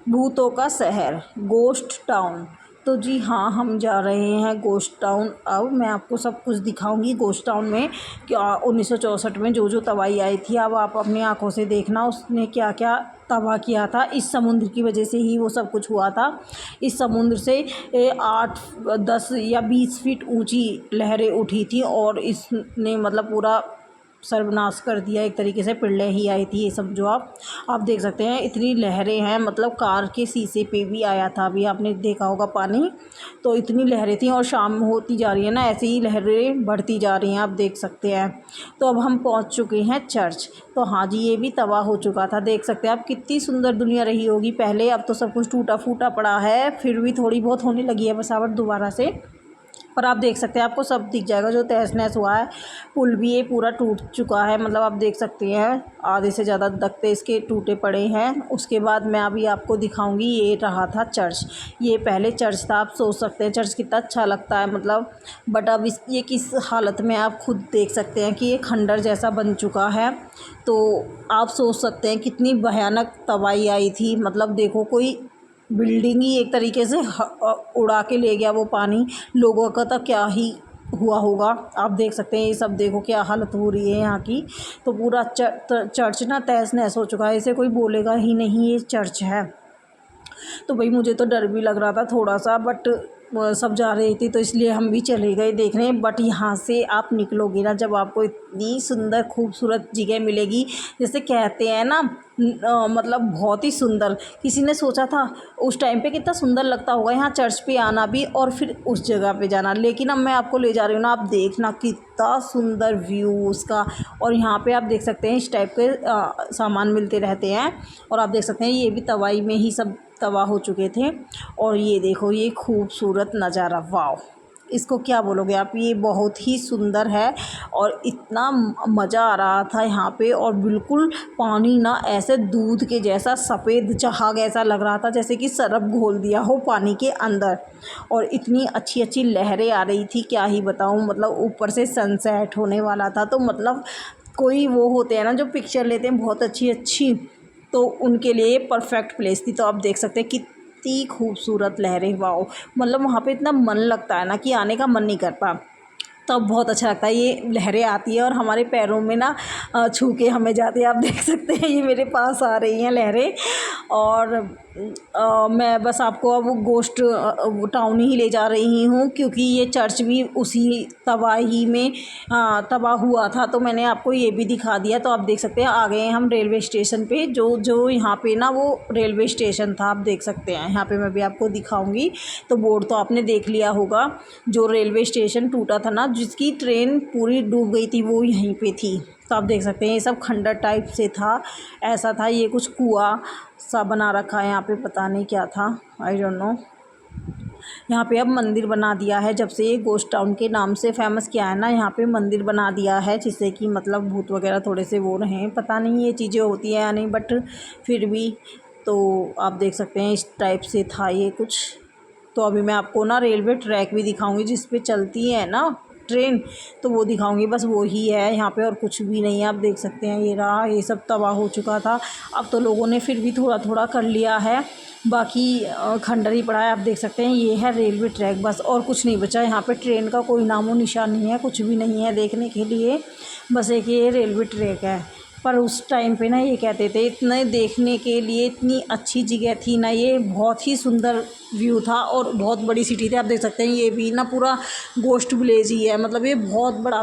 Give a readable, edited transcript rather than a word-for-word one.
भूतों का शहर, गोस्ट टाउन। तो जी हाँ, हम जा रहे हैं गोस्ट टाउन। अब मैं आपको सब कुछ दिखाऊंगी गोस्ट टाउन में क्या 1964 में जो जो तबाही आई थी। अब आप अपनी आंखों से देखना उसने क्या क्या तबाह किया था। इस समुद्र की वजह से ही वो सब कुछ हुआ था। इस समुद्र से 8, 10 या 20 फीट ऊंची लहरें उठी थी और इसने मतलब पूरा सर्वनाश कर दिया एक तरीके से। पिल्ले ही आई थी ये सब जो आप देख सकते हैं। इतनी लहरें हैं, मतलब कार के शीशे पे भी आया था। अभी आपने देखा होगा पानी, तो इतनी लहरें थी। और शाम होती जा रही है ना, ऐसे ही लहरें बढ़ती जा रही हैं, आप देख सकते हैं। तो अब हम पहुंच चुके हैं चर्च। तो हाँ जी, ये भी तबाह हो चुका था। देख सकते हैं आप कितनी सुंदर दुनिया रही होगी पहले। अब तो सब कुछ टूटा फूटा पड़ा है, फिर भी थोड़ी बहुत होने लगी है बसावट दोबारा से। पर आप देख सकते हैं, आपको सब दिख जाएगा जो तहस नहस हुआ है। पुल भी ये पूरा टूट चुका है, मतलब आप देख सकते हैं आधे से ज़्यादा तख्ते इसके टूटे पड़े हैं। उसके बाद मैं अभी आपको दिखाऊंगी, ये रहा था चर्च। ये पहले चर्च था। आप सोच सकते हैं चर्च कितना अच्छा लगता है, मतलब बट अब ये किस हालत में आप खुद देख सकते हैं कि ये खंडर जैसा बन चुका है। तो आप सोच सकते हैं कितनी भयानक तबाही आई थी। मतलब देखो, कोई बिल्डिंग ही एक तरीके से उड़ा के ले गया वो पानी। लोगों का तो क्या ही हुआ होगा, आप देख सकते हैं। ये सब देखो क्या हालत हो रही है यहाँ की। तो पूरा चर्च ना तहस नहस हो चुका है। इसे कोई बोलेगा ही नहीं ये चर्च है। तो भाई मुझे तो डर भी लग रहा था थोड़ा सा, बट सब जा रही थी तो इसलिए हम भी चले गए देखने। बट यहाँ से आप निकलोगे ना, जब आपको इतनी सुंदर खूबसूरत जगह मिलेगी, जैसे कहते हैं ना मतलब बहुत ही सुंदर। किसी ने सोचा था उस टाइम पे कितना सुंदर लगता होगा यहाँ चर्च पे आना भी और फिर उस जगह पे जाना। लेकिन अब मैं आपको ले जा रही हूँ ना, आप देखना कितना सुंदर व्यू उसका। और यहाँ पे आप देख सकते हैं इस टाइप के सामान मिलते रहते हैं। और आप देख सकते हैं ये भी तबाही में ही सब तबाह हो चुके थे। और ये देखो ये खूबसूरत नज़ारा, वाह, इसको क्या बोलोगे आप, ये बहुत ही सुंदर है। और इतना मज़ा आ रहा था यहाँ पे। और बिल्कुल पानी ना ऐसे दूध के जैसा सफ़ेद जहाग ऐसा लग रहा था, जैसे कि सरफ घोल दिया हो पानी के अंदर। और इतनी अच्छी अच्छी लहरें आ रही थी, क्या ही बताऊँ। मतलब ऊपर से सनसेट होने वाला था, तो मतलब कोई वो होते हैं ना जो पिक्चर लेते हैं बहुत अच्छी अच्छी, तो उनके लिए परफेक्ट प्लेस थी। तो आप देख सकते हैं कितनी खूबसूरत लहरें, वाओ। मतलब वहाँ पे इतना मन लगता है ना कि आने का मन नहीं करता। तब बहुत अच्छा लगता है ये लहरें आती है और हमारे पैरों में ना छू के हमें जाती है। आप देख सकते हैं ये मेरे पास आ रही हैं लहरें। और मैं बस आपको अब गोस्ट टाउन ही ले जा रही हूँ, क्योंकि ये चर्च भी उसी तबाही में तबाह हुआ था। तो मैंने आपको ये भी दिखा दिया। तो आप देख सकते हैं आ गए हैं हम रेलवे स्टेशन पे। जो यहाँ पे ना वो रेलवे स्टेशन था, आप देख सकते हैं। यहाँ पे मैं भी आपको दिखाऊंगी। तो बोर्ड तो आपने देख लिया होगा। जो रेलवे स्टेशन टूटा था ना, जिसकी ट्रेन पूरी डूब गई थी, वो यहीं पे थी। तो आप देख सकते हैं ये सब खंडर टाइप से था, ऐसा था। ये कुछ कुआं सा बना रखा है यहाँ पे, पता नहीं क्या था, आई डोंट नो। यहाँ पे अब मंदिर बना दिया है, जब से ये गोस्ट टाउन के नाम से फेमस किया है ना, यहाँ पे मंदिर बना दिया है, जिससे कि मतलब भूत वगैरह थोड़े से वो रहें। पता नहीं ये चीज़ें होती हैं या नहीं, बट फिर भी। तो आप देख सकते हैं इस टाइप से था ये कुछ। तो अभी मैं आपको ना रेलवे ट्रैक भी दिखाऊंगी जिस पे चलती है ना ट्रेन, तो वो दिखाऊंगी। बस वो ही है यहाँ पे और कुछ भी नहीं है। आप देख सकते हैं ये रहा, ये सब तबाह हो चुका था। अब तो लोगों ने फिर भी थोड़ा थोड़ा कर लिया है, बाकी खंडर ही पड़ा है। आप देख सकते हैं ये है रेलवे ट्रैक, बस और कुछ नहीं बचा। यहाँ पे ट्रेन का कोई नामो निशान नहीं है, कुछ भी नहीं है देखने के लिए, बस एक ये रेलवे ट्रैक है। पर उस टाइम पे ना ये कहते थे इतने देखने के लिए इतनी अच्छी जगह थी ना, ये बहुत ही सुंदर व्यू था और बहुत बड़ी सिटी थी। आप देख सकते हैं ये भी ना पूरा गोस्ट विलेज ही है, मतलब ये बहुत बड़ा